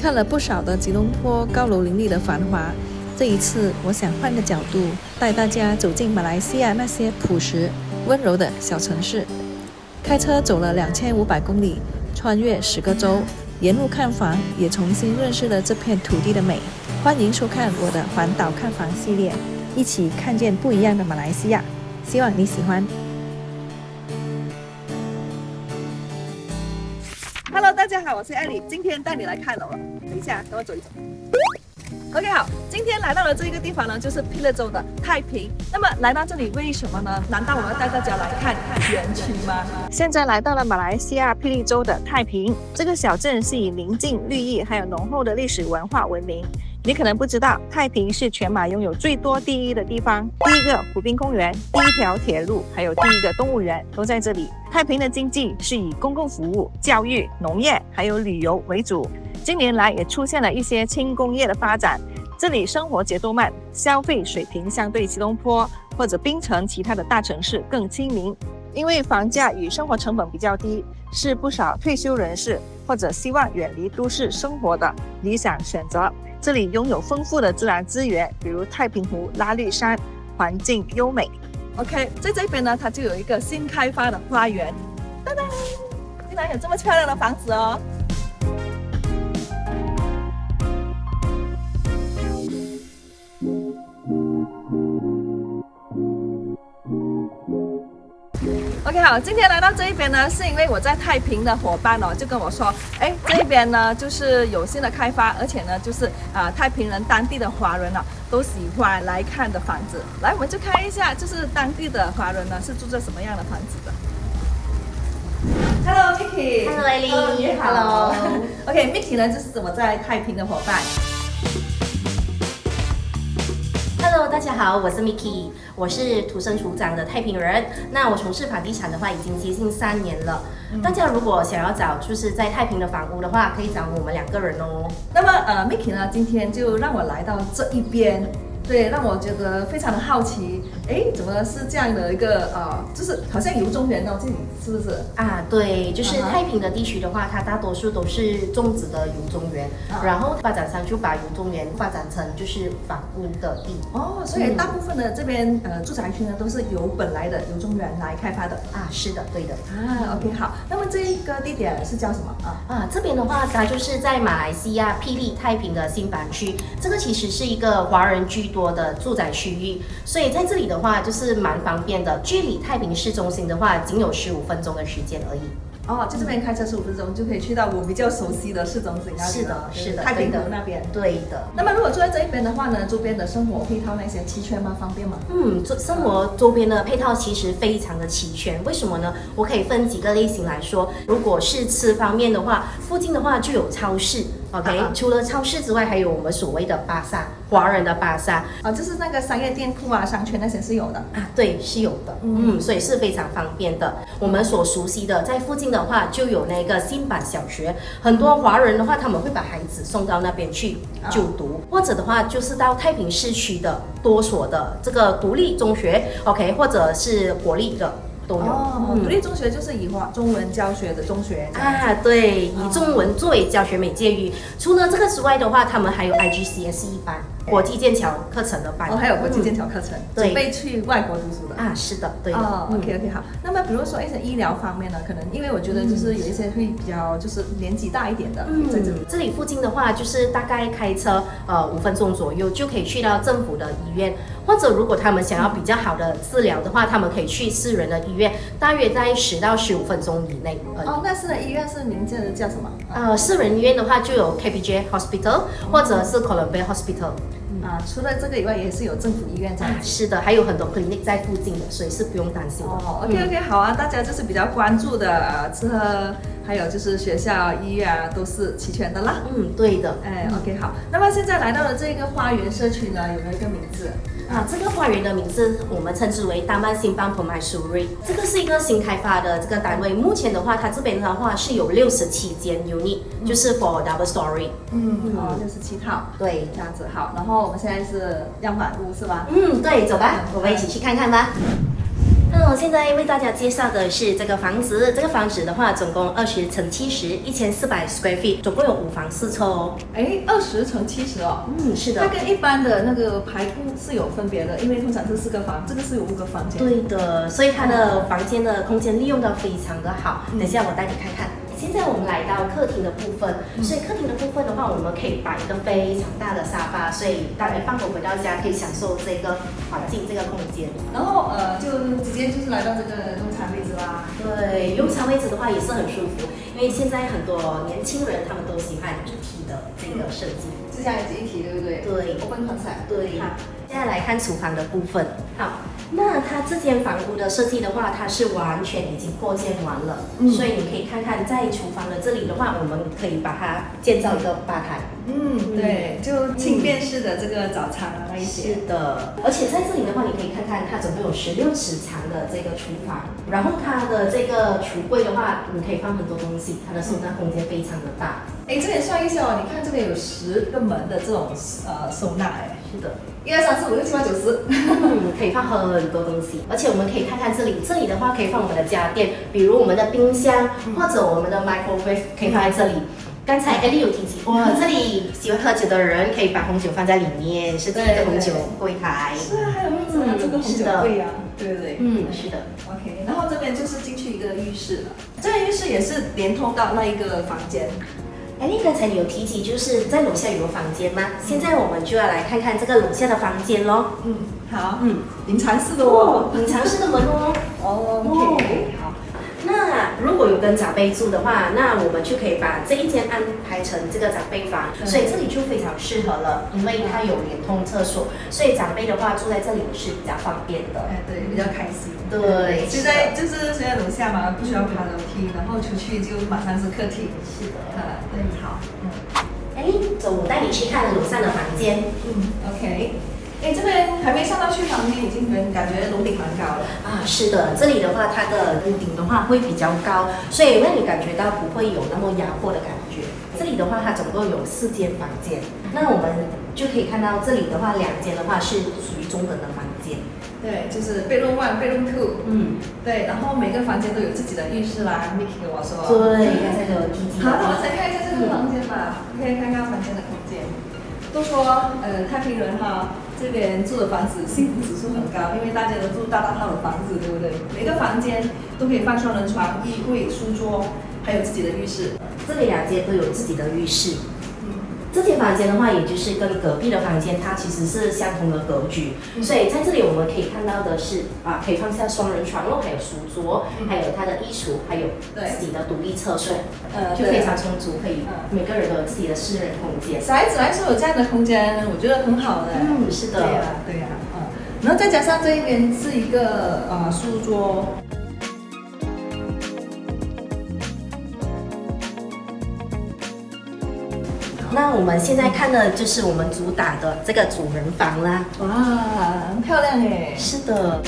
看了不少的吉隆坡高楼林立的繁华，这一次我想换个角度，带大家走进马来西亚那些朴实、温柔的小城市。开车走了2500公里，穿越10个州，沿路看房，也重新认识了这片土地的美。欢迎收看我的环岛看房系列，一起看见不一样的马来西亚，希望你喜欢。Hello， 大家好，我是艾莉，今天带你来看楼了。等一下，跟我走一走。OK， 好，今天来到了这个地方呢，就是霹雳州的太平。那么来到这里为什么呢？难道我要带大家来看园区吗？现在来到了马来西亚霹雳州的太平，这个小镇是以宁静、绿意还有浓厚的历史文化闻名。你可能不知道，太平是全马拥有最多第一的地方。第一个湖滨公园，第一条铁路，还有第一个动物园都在这里。太平的经济是以公共服务、教育、农业还有旅游为主。近年来也出现了一些轻工业的发展。这里生活节奏慢，消费水平相对吉隆坡或者槟城其他的大城市更亲民。因为房价与生活成本比较低，是不少退休人士或者希望远离都市生活的理想选择。这里拥有丰富的自然资源，比如太平湖、拉律山，环境优美。OK， 在这边呢，它就有一个新开发的花园。当当，竟然有这么漂亮的房子哦！OK， 好，今天来到这一边呢，是因为我在太平的伙伴就跟我说，这一边呢就是有新的开发，而且呢就是太平人当地的华人都喜欢来看的房子。来，我们就看一下，就是当地的华人呢是住着什么样的房子的。Hello Mickey。Hello Ellie。你好。Hello。OK， Mickey 呢就是我在太平的伙伴。Hello， 大家好，我是 Mickey， 我是土生土长的太平人。那我从事房地产的话，已经接近3年了。大家如果想要找就是在太平的房屋的话，可以找我们2个人哦。那么Mickey 呢，今天就让我来到这一边。对，让我觉得非常的好奇，怎么是这样的一个就是好像油中园这里是不是啊？对，就是太平的地区的话，它大多数都是种植的油中园，然后发展商就把油中园发展成就是房屋的地。哦，所以大部分的这边住宅区呢，都是由本来的油中园来开发的啊？是的，对的。OK， 好，那么这一个地点是叫什么这边的话，它就是在马来西亚霹雳太平的新房区，这个其实是一个华人居多的住宅区域，所以在这里的话就是蛮方便的，距离太平市中心的话仅有15分钟的时间而已。就这边开车15分钟就可以去到我比较熟悉的市中心那里。是的，是的，太平湖那边。对的。那么如果住在这一边的话呢，周边的生活配套那些齐全吗？方便吗？生活周边的配套其实非常的齐全。为什么呢？我可以分几个类型来说。如果是吃方面的话，附近的话就有超市。OK，除了超市之外，还有我们所谓的巴萨，华人的巴萨就是那个商业店铺商圈那些是有的对，是有的。所以是非常方便的。我们所熟悉的，在附近的话就有那个新版小学，很多华人的话他们会把孩子送到那边去就读，或者的话就是到太平市区的多所的这个独立中学 ，OK， 或者是国立的。都有独立中学就是以中文教学的中学对，以中文作为教学媒介语。除了这个之外的话，他们还有 IGCSE 班，国际剑桥课程的班还有国际剑桥课程，准备去外国读书的是的，对的。OK， 好。那么比如说一些医疗方面呢，可能因为我觉得就是有一些会比较就是年纪大一点的，在这里。这里附近的话，就是大概开车5分钟左右就可以去到政府的医院，或者如果他们想要比较好的治疗的话，他们可以去私人的医院，大约在10到15分钟以内而已。那私人医院是名字叫什么？私人医院的话就有 KPJ Hospital 或者是 Columbia Hospital。除了这个以外，也是有政府医院这样是的，还有很多 clinic 在附近的，所以是不用担心的。OK， 好啊，大家就是比较关注的吃喝，还有就是学校、医院都是齐全的啦。对的。OK， 好。那么现在来到了这个花园社区呢，有没有一个名字？这个花园的名字我们称之为大曼新邦 Permaisuri， 这个是一个新开发的这个单位。目前的话，它这边的话是有67间 unit，就是 for double story。67套。对，这样子好。然后我们现在是样板屋是吧？对，走吧，我们一起去看看吧。那我现在为大家介绍的是这个房子，这个房子的话，总共20乘70，1400 square feet，总共有5房4车哦。哎，20乘70哦。是的。它跟一般的那个排布是有分别的，因为通常是4个房，这个是有5个房间。对的，所以它的房间的空间利用得非常的好。等一下我带你看看。现在我们来到客厅的部分，所以客厅的部分的话，我们可以摆一个非常大的沙发，所以当你放工回到家，可以享受这个环境、这个空间。然后就直接就是来到这个用餐位置啦。对，用餐位置的话也是很舒服，因为现在很多年轻人他们都喜欢一体的这个设计，这家也是一体，对不对？对 ，open concept。对。现在来看厨房的部分，好。那它这间房屋的设计的话，它是完全已经扩建完了，所以你可以看看在厨房的这里的话，我们可以把它建造一个吧台。对，就轻便式的这个早餐啊那一些。是的，而且在这里的话，你可以看看它总共有16尺长的这个厨房，然后它的这个橱柜的话，你可以放很多东西，它的收纳空间非常的大。哎，这边算一下哦，你看这边有10个门的这种收纳，哎，是的。1、2、3、4、5、6、7、8、9、10，可以放很多东西，而且我们可以看看这里，这里的话可以放我们的家电，比如我们的冰箱，或者我们的 microwave 可以放在这里。刚才 Ellie 有提及，哇，这里喜欢喝酒的人可以把红酒放在里面，是第一个红酒柜台。是啊，还有这个红酒柜啊，对不对？是的。OK， 然后这边就是进去一个浴室了，这个浴室也是连通到那一个房间。刚才你有提及就是在楼下有个房间吗？现在我们就要来看看这个楼下的房间咯。好。隐藏式的哦，隐藏式的门哦。OK， 好。那如果有跟长辈住的话，那我们就可以把这一间安排成这个长辈房，所以这里就非常适合了，因为它有连通厕所，所以长辈的话住在这里是比较方便的。对，比较开心。对，现在楼下嘛，不需要爬楼梯，然后出去就马上是客厅。是的。对，好。走，我带你去看楼上的房间。OK。这边还没上到去房间，已经感觉楼顶蛮高了啊。是的，这里的话，它的屋顶的话会比较高，所以让你感觉到不会有那么压迫的感觉。这里的话，它总共有4间房间，那我们就可以看到这里的话，2间的话是属于中等的房间。对，就是 bedroom 1、bedroom 2。对，然后每个房间都有自己的浴室啦。Miki 跟我说。对，刚才有提及。好，我们再看一下这个房间吧，可以看看房间的空间。都说太平人哈，这边住的房子幸福指数很高，因为大家都住大套的房子，对不对？每个房间都可以放双人床、衣柜、书桌，还有自己的浴室。这里2间都有自己的浴室。这间房间的话，也就是跟隔壁的房间，它其实是相同的格局，所以在这里我们可以看到的是可以放下双人床还有书桌，还有它的衣橱，还有自己的独立厕所，就非常充足，可以每个人都有自己的私人空间。小孩子来说有这样的空间，我觉得很好的。是的。对呀。然后再加上这一边是一个书桌。那我们现在看的就是我们主打的这个主人房啦。哇，很漂亮耶！是的。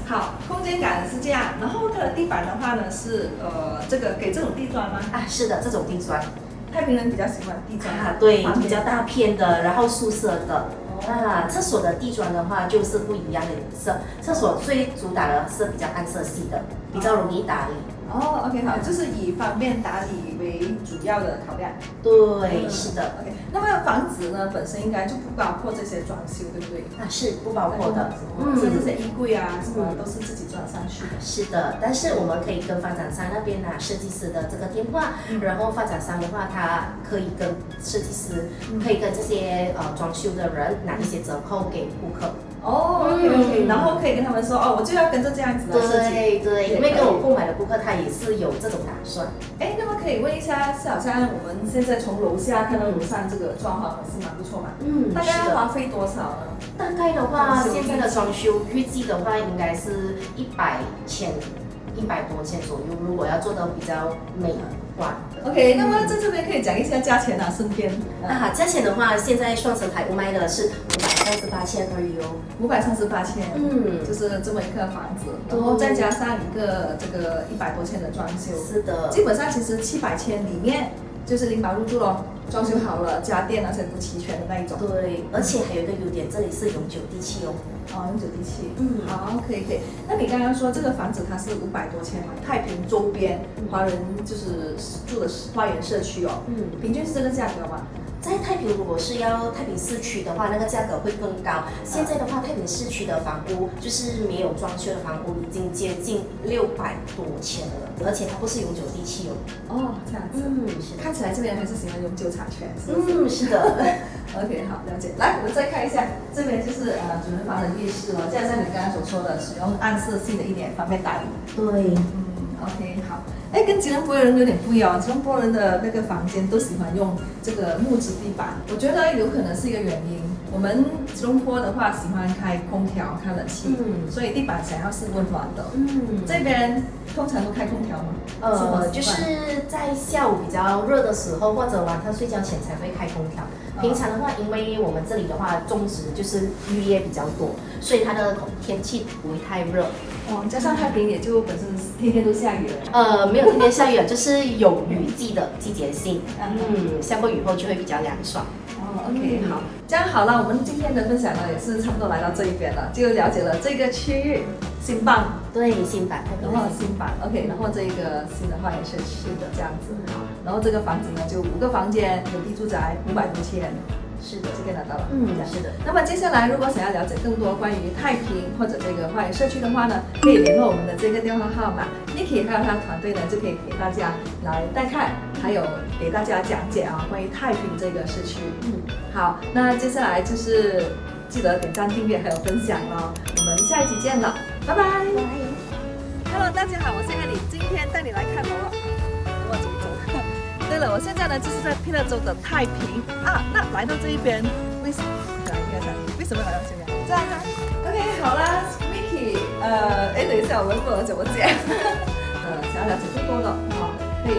好，空间感是这样，然后它的地板的话呢是这个给这种地砖吗？是的，这种地砖。太平人比较喜欢地砖。对，比较大片的，然后素色的。厕所的地砖的话就是不一样的颜色，厕所最主打的是比较暗色系的，比较容易打理。OK， 好，就是以方便打理为主要的考量。对，是的。OK， 那么房子呢本身应该就不包括这些装修，对不对？是不包括的。是这些衣柜啊什么都是自己装上去的。是的，但是我们可以跟发展商那边拿设计师的这个电话，然后发展商的话，他可以跟设计师，可以跟这些装修的人拿一些折扣给顾客。OK， 然后可以跟他们说我就要跟着这样子的设计。对，因为跟我购买的顾客他也是有这种打算。那么可以问一下，是好像我们现在从楼下看到楼上这个装潢是蛮不错嘛？大概要花费多少呢？大概的话，现在的装修预计的话应该是100,000 100多千左右。如果要做到比较美观。OK， 那么在这边可以讲一下价钱啊，顺便价钱的话，现在双层排屋卖的是538千而已哦。538千，就是这么一个房子，然后再加上一个这个100多千的装修，是的，基本上其实700千里面就是拎包入住咯，装修好了，家电那些都齐全的那一种。对，而且还有一个优点，这里是永久地契哦。永久地契。好，可以。那你刚刚说这个房子它是500多千嘛？太平周边华人就是住的花园社区哦。平均是这个价格吗？在太平，如果是要太平市区的话，那个价格会更高。现在的话，太平市区的房屋就是没有装修的房屋，已经接近600多千了，而且它不是永久地契哦。这样子。是。看起来这边还是喜欢永久产权，是不是？是的。OK， 好，了解。来，我们再看一下，这边就是主人房的浴室了，加上你刚刚所说的，使用暗色系的一点方便打理。对。OK， 好。跟吉隆坡人有点不一样，吉隆坡人的那个房间都喜欢用这个木质地板，我觉得有可能是一个原因。我们吉隆坡的话喜欢开空调、开冷气，所以地板想要是温暖的。这边通常都开空调吗？就是在下午比较热的时候，或者晚上睡觉前才会开空调。平常的话，因为我们这里的话种植就是渔业比较多，所以它的天气不会太热。加上太平也就本身天天都下雨了。没有天天下雨，就是有雨季的季节性。下过雨后就会比较凉爽。OK， 好，这样好了，我们今天的分享呢也是差不多来到这一边了，就了解了这个区域新办，对，新办，然后新办 OK， 然后这一个新的花园社区的这样子，好，然后这个房子呢就5个房间，有地住宅，500多千。是的，这个拿到了。是的。那么接下来，如果想要了解更多关于太平或者这个花园社区的话呢，可以联络我们的这个电话号码 ，Niki 还有他的团队呢，就可以给大家来带看，还有给大家讲解关于太平这个社区。好，那接下来就是记得点赞、订阅还有分享哦。我们下一集见了，拜拜。Hello， 大家好，我是艾莉，今天带你来看楼了。我走一走。对了，我现在呢就是在霹乐州的太平啊。那来到这一边，为什么来到这边？这样啊 ？OK， 好啦 ，Vicky， 等一下，我不能怎么讲？想要了解更多的可以